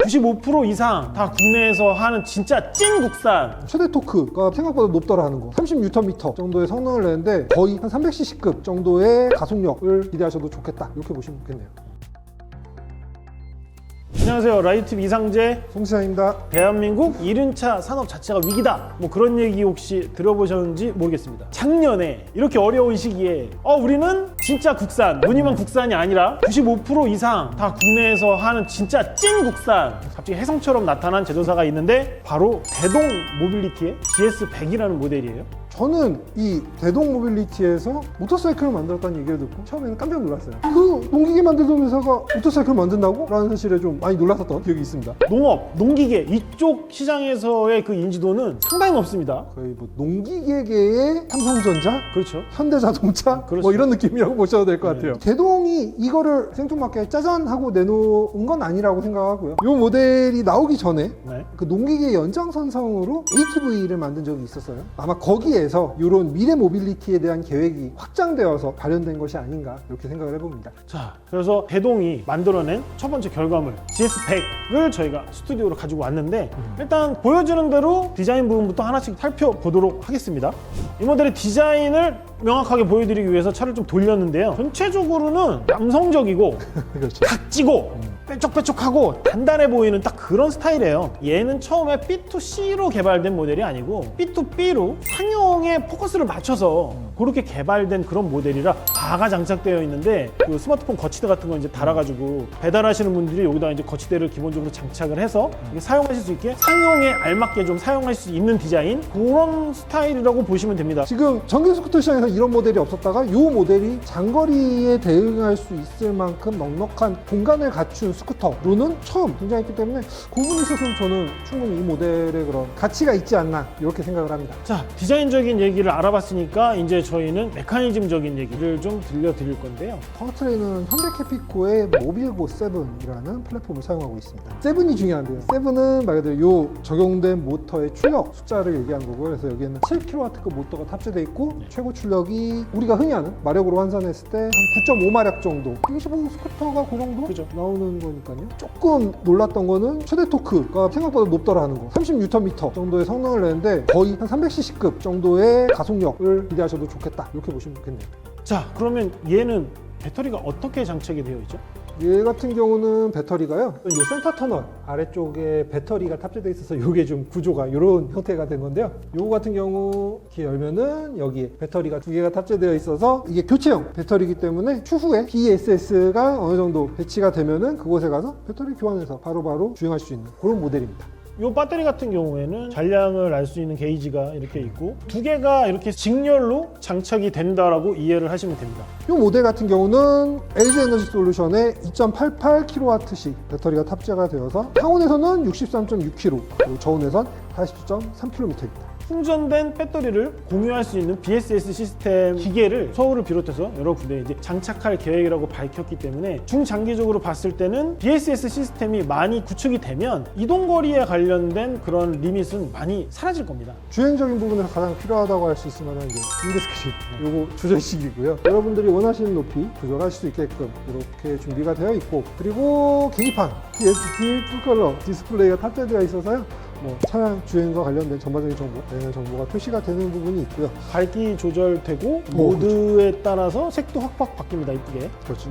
95% 이상 다 국내에서 하는 진짜 찐 국산. 최대 토크가 생각보다 높더라는 거. 30Nm 정도의 성능을 내는데 거의 한 300cc급 정도의 가속력을 기대하셔도 좋겠다, 이렇게 보시면 좋겠네요. 안녕하세요, 라이트TV 이상재. 송시장입니다. 대한민국 1륜차 산업 자체가 위기다, 뭐 그런 얘기 혹시 들어보셨는지 모르겠습니다. 작년에 이렇게 어려운 시기에 우리는 진짜 국산, 무늬만 국산이 아니라 95% 이상 다 국내에서 하는 진짜 찐 국산, 갑자기 혜성처럼 나타난 제조사가 있는데 바로 대동 모빌리티의 GS100이라는 모델이에요. 저는 이 대동 모빌리티에서 모터사이클을 만들었다는 얘기를 듣고 처음에는 깜짝 놀랐어요. 그 농기계 만들던 회사가 모터사이클을 만든다고? 라는 사실에 좀 많이 놀랐었던 기억이 있습니다. 농업, 농기계 이쪽 시장에서의 그 인지도는 상당히 높습니다. 거의 뭐 농기계계의 삼성전자? 그렇죠. 현대자동차? 그렇죠. 뭐 이런 느낌이라고 보셔도 될 것 네. 같아요. 대동이 이거를 생뚱맞게 짜잔 하고 내놓은 건 아니라고 생각하고요. 이 모델이 나오기 전에 네. 그 농기계 연장선상으로 ATV를 만든 적이 있었어요. 아마 거기에서 이런 미래 모빌리티에 대한 계획이 확장되어서 발현된 것이 아닌가, 이렇게 생각을 해봅니다. 자, 그래서 대동이 만들어낸 첫 번째 결과물 GS100을 저희가 스튜디오로 가지고 왔는데, 일단 보여주는 대로 디자인 부분부터 하나씩 살펴보도록 하겠습니다. 이 모델의 디자인을 명확하게 보여드리기 위해서 차를 좀 돌렸는데요. 전체적으로는 남성적이고 그렇죠. 각지고 뾰족뾰족하고 단단해 보이는 딱 그런 스타일이에요. 얘는 처음에 B2C로 개발된 모델이 아니고 B2B로 상용에 포커스를 맞춰서 그렇게 개발된 그런 모델이라 바가 장착되어 있는데, 그 스마트폰 거치대 같은 거 이제 달아가지고 배달하시는 분들이 여기다 이제 거치대를 기본적으로 장착을 해서 이게 사용하실 수 있게 상용에 알맞게 좀 사용할 수 있는 디자인, 그런 스타일이라고 보시면 됩니다. 지금 전기 스쿠터 시장에서 이런 모델이 없었다가 이 모델이 장거리에 대응할 수 있을 만큼 넉넉한 공간을 갖춘 스쿠터로는 처음 등장했기 때문에 그 부분에 있어서는 저는 충분히 이 모델의 그런 가치가 있지 않나, 이렇게 생각을 합니다. 자, 디자인적인 얘기를 알아봤으니까 이제 저희는 메커니즘적인 얘기를 좀 들려드릴 건데요. 파워트레인은 현대캐피코의 모빌고 7이라는 플랫폼을 사용하고 있습니다. 7이 중요한데요. 7은 말 그대로 요 적용된 모터의 출력 숫자를 얘기한 거고요. 그래서 여기에는 7kW급 모터가 탑재되어 있고, 최고 출력이 우리가 흔히 아는 마력으로 환산했을 때 한 9.5마력 정도, 25 스쿠터가 그 정도 그죠. 나오는 거니까요. 조금 놀랐던 거는 최대 토크가 생각보다 높더라는 거. 30Nm 정도의 성능을 내는데 거의 한 300cc급 정도의 가속력을 기대하셔도 좋겠다, 이렇게 보시면 좋겠네요. 자, 그러면 얘는 배터리가 어떻게 장착이 되어 있죠? 얘 같은 경우는 배터리가요, 요 센터 터널 아래쪽에 배터리가 탑재되어 있어서 이게 좀 구조가 이런 형태가 된 건데요. 요거 같은 경우 이렇게 열면은 여기에 배터리가 두 개가 탑재되어 있어서 이게 교체형 배터리이기 때문에 추후에 BSS가 어느 정도 배치가 되면은 그곳에 가서 배터리 교환해서 바로바로 주행할 수 있는 그런 모델입니다. 이 배터리 같은 경우에는 잔량을 알 수 있는 게이지가 이렇게 있고, 두 개가 이렇게 직렬로 장착이 된다라고 이해를 하시면 됩니다. 이 모델 같은 경우는 LG 에너지 솔루션의 2.88kW씩 배터리가 탑재가 되어서 상온에서는 63.6km, 그리고 저온에선 40.3km입니다. 충전된 배터리를 공유할 수 있는 BSS 시스템 기계를 서울을 비롯해서 여러 군데에 이제 장착할 계획이라고 밝혔기 때문에 중장기적으로 봤을 때는 BSS 시스템이 많이 구축이 되면 이동거리에 관련된 그런 리밋은 많이 사라질 겁니다. 주행적인 부분에서 가장 필요하다고 할 수 있을 만한 게 인데스크식, 요거 조절식이고요. 여러분들이 원하시는 높이 조절하실 수 있게끔 이렇게 준비가 되어 있고, 그리고 계기판 TFT 풀컬러 디스플레이가 탑재되어 있어서요, 뭐 차량 주행과 관련된 전반적인 정보, 다양한 정보가 표시가 되는 부분이 있고요. 밝기 조절되고 모드에 따라서 색도 확 바뀝니다. 이쁘게. 그렇죠.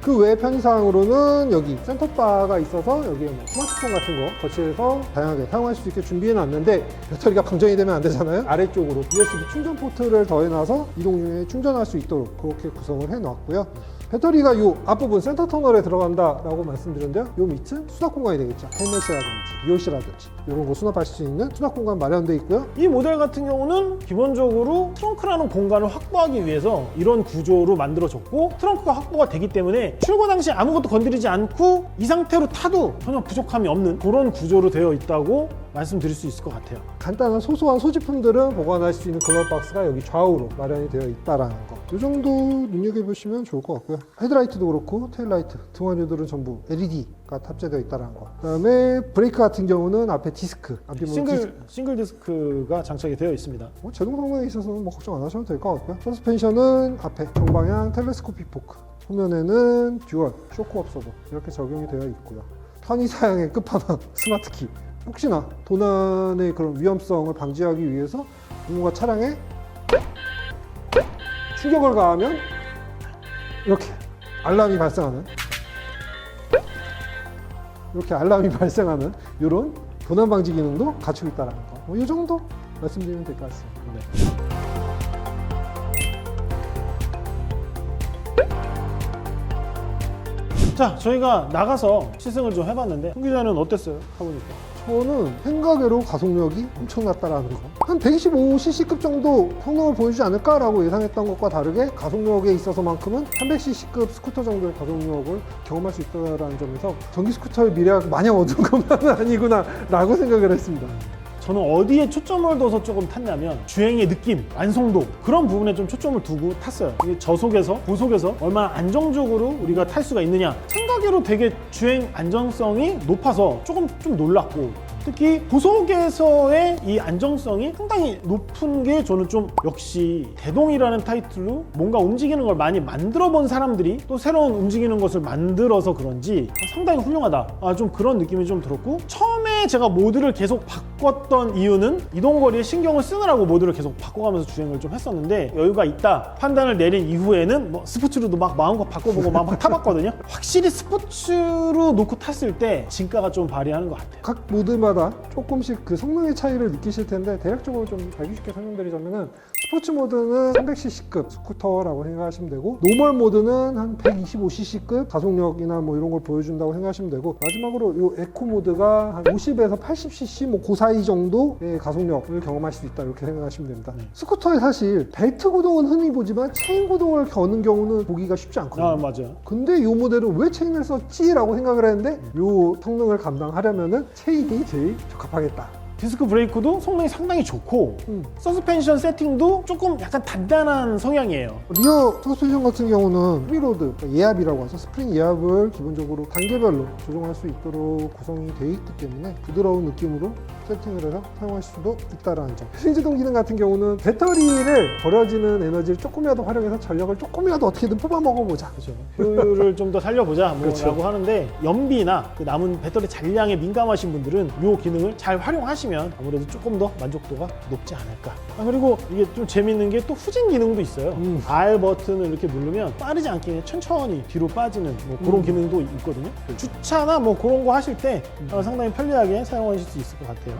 그 외 편의사항으로는 여기 센터바가 있어서 여기에 뭐 스마트폰 같은 거 거치해서 다양하게 사용할 수 있게 준비해 놨는데, 배터리가 방전이 되면 안 되잖아요. 아래쪽으로 USB 충전 포트를 더해놔서 이동 중에 충전할 수 있도록 그렇게 구성을 해 놨고요. 배터리가 이 앞부분 센터 터널에 들어간다라고 말씀드렸는데요. 이 밑은 수납 공간이 되겠죠. 헬멧이라든지 BOC라든지 이런 거 수납하실 수 있는 수납 공간 마련되어 있고요. 이 모델 같은 경우는 기본적으로 트렁크라는 공간을 확보하기 위해서 이런 구조로 만들어졌고, 트렁크가 확보가 되기 때문에 출고 당시 아무것도 건드리지 않고 이 상태로 타도 전혀 부족함이 없는 그런 구조로 되어 있다고 말씀드릴 수 있을 것 같아요. 간단한 소소한 소지품들은 보관할 수 있는 글러브 박스가 여기 좌우로 마련이 되어 있다라는 거, 이 정도 눈여겨보시면 좋을 것 같고요. 헤드라이트도 그렇고 테일라이트, 등화류들은 전부 LED가 탑재되어 있다는 거. 그다음에 브레이크 같은 경우는 앞에 디스크, 싱글 디스크가 장착이 되어 있습니다. 제동 성능에 있어서는 뭐 걱정 안 하셔도 될 것 같고요. 서스펜션은 앞에 정방향 텔레스코픽 포크, 후면에는 듀얼 쇼크 업서버 이렇게 적용이 되어 있고요. 편의사양의 끝판왕 스마트키. 혹시나 도난의 그런 위험성을 방지하기 위해서 누군가 차량에 충격을 가하면 이렇게 알람이 발생하는 이런 도난 방지 기능도 갖추고 있다는 거. 이 정도 말씀드리면 될 것 같습니다. 네. 자, 저희가 나가서 시승을 좀 해봤는데 홍 기자는 어땠어요? 타보니까. 저는 생각외로 가속력이 엄청났다라는 거. 한 125cc급 정도 성능을 보여주지 않을까라고 예상했던 것과 다르게 가속력에 있어서만큼은 300cc급 스쿠터 정도의 가속력을 경험할 수 있다는 점에서 전기 스쿠터의 미래가 마냥 어두운 것만은 아니구나라고 생각을 했습니다. 저는 어디에 초점을 둬서 조금 탔냐면 주행의 느낌, 완성도 그런 부분에 좀 초점을 두고 탔어요. 이게 저속에서 고속에서 얼마나 안정적으로 우리가 탈 수가 있느냐. 생각외로 되게 주행 안정성이 높아서 좀 놀랐고, 특히 고속에서의 이 안정성이 상당히 높은 게 저는 좀 역시 대동이라는 타이틀로 뭔가 움직이는 걸 많이 만들어 본 사람들이 또 새로운 움직이는 것을 만들어서 그런지 상당히 훌륭하다. 좀 그런 느낌이 좀 들었고, 처음에 제가 모드를 계속 바꿨던 이유는 이동거리에 신경을 쓰느라고 모드를 계속 바꿔가면서 주행을 좀 했었는데, 여유가 있다 판단을 내린 이후에는 뭐 스포츠로도 막 마음껏 바꿔보고 막 타봤거든요. 확실히 스포츠로 놓고 탔을 때 진가가 좀 발휘하는 것 같아요. 각 모드마다 조금씩 그 성능의 차이를 느끼실 텐데, 대략적으로 좀 알기 쉽게 설명드리자면은 스포츠 모드는 300cc급 스쿠터라고 생각하시면 되고, 노멀 모드는 한 125cc급 가속력이나 뭐 이런 걸 보여준다고 생각하시면 되고, 마지막으로 이 에코 모드가 한 50에서 80cc 뭐 그 사이 정도의 가속력을 경험하실 수 있다, 이렇게 생각하시면 됩니다. 스쿠터에 사실 벨트 구동은 흔히 보지만 체인 구동을 거는 경우는 보기가 쉽지 않거든요. 맞아요. 근데 이 모델은 왜 체인을 썼지라고 생각을 했는데, 이 성능을 감당하려면은 체인이 제일 적합하겠다. 디스크 브레이크도 성능이 상당히 좋고, 서스펜션 세팅도 조금 약간 단단한 성향이에요. 리어 서스펜션 같은 경우는 프리로드, 그러니까 예압이라고 하죠. 스프링 예압을 기본적으로 단계별로 조정할 수 있도록 구성이 되어 있기 때문에 부드러운 느낌으로 세팅을 해서 사용하실 수도 있다는 점. 신지동 기능 같은 경우는 배터리를 버려지는 에너지를 조금이라도 활용해서 전력을 조금이라도 어떻게든 뽑아 먹어보자. 그렇죠. 효율을 좀 더 살려보자 그렇죠. 라고 하는데, 연비나 그 남은 배터리 잔량에 민감하신 분들은 이 기능을 잘 활용하시면 아무래도 조금 더 만족도가 높지 않을까. 그리고 이게 좀 재밌는 게 또 후진 기능도 있어요. R 버튼을 이렇게 누르면 빠르지 않게 그냥 천천히 뒤로 빠지는 뭐 그런 기능도 있거든요. 주차나 뭐 그런 거 하실 때 상당히 편리하게 사용하실 수 있을 것 같아요.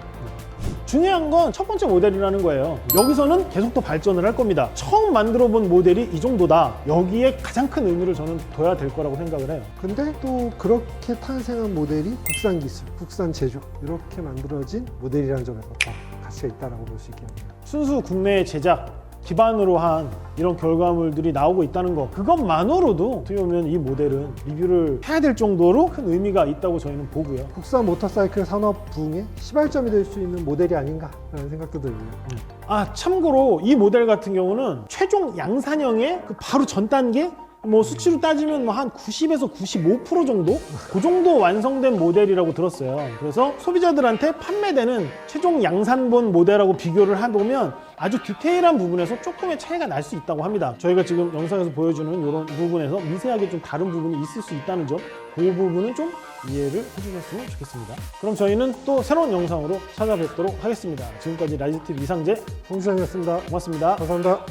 중요한 건 첫 번째 모델이라는 거예요. 여기서는 계속 또 발전을 할 겁니다. 처음 만들어 본 모델이 이 정도다. 여기에 가장 큰 의미를 저는 둬야 될 거라고 생각을 해요. 근데 또 그렇게 탄생한 모델이 국산 기술, 국산 제조, 이렇게 만들어진 모델이라는 점에서 더 가치가 있다고 볼 수 있겠네요. 순수 국내 제작 기반으로 한 이런 결과물들이 나오고 있다는 거, 그것만으로도 어떻게 보면 이 모델은 리뷰를 해야 될 정도로 큰 의미가 있다고 저희는 보고요. 국산 모터사이클 산업 부흥의 시발점이 될 수 있는 모델이 아닌가라는 생각도 들고요. 참고로 이 모델 같은 경우는 최종 양산형의 그 바로 전 단계, 뭐 수치로 따지면 뭐 한 90에서 95% 정도? 그 정도 완성된 모델이라고 들었어요. 그래서 소비자들한테 판매되는 최종 양산본 모델하고 비교를 해보면 아주 디테일한 부분에서 조금의 차이가 날 수 있다고 합니다. 저희가 지금 영상에서 보여주는 이런 부분에서 미세하게 좀 다른 부분이 있을 수 있다는 점, 그 부분은 좀 이해를 해주셨으면 좋겠습니다. 그럼 저희는 또 새로운 영상으로 찾아뵙도록 하겠습니다. 지금까지 라이즈TV 이상재 홍수장이었습니다. 고맙습니다. 감사합니다.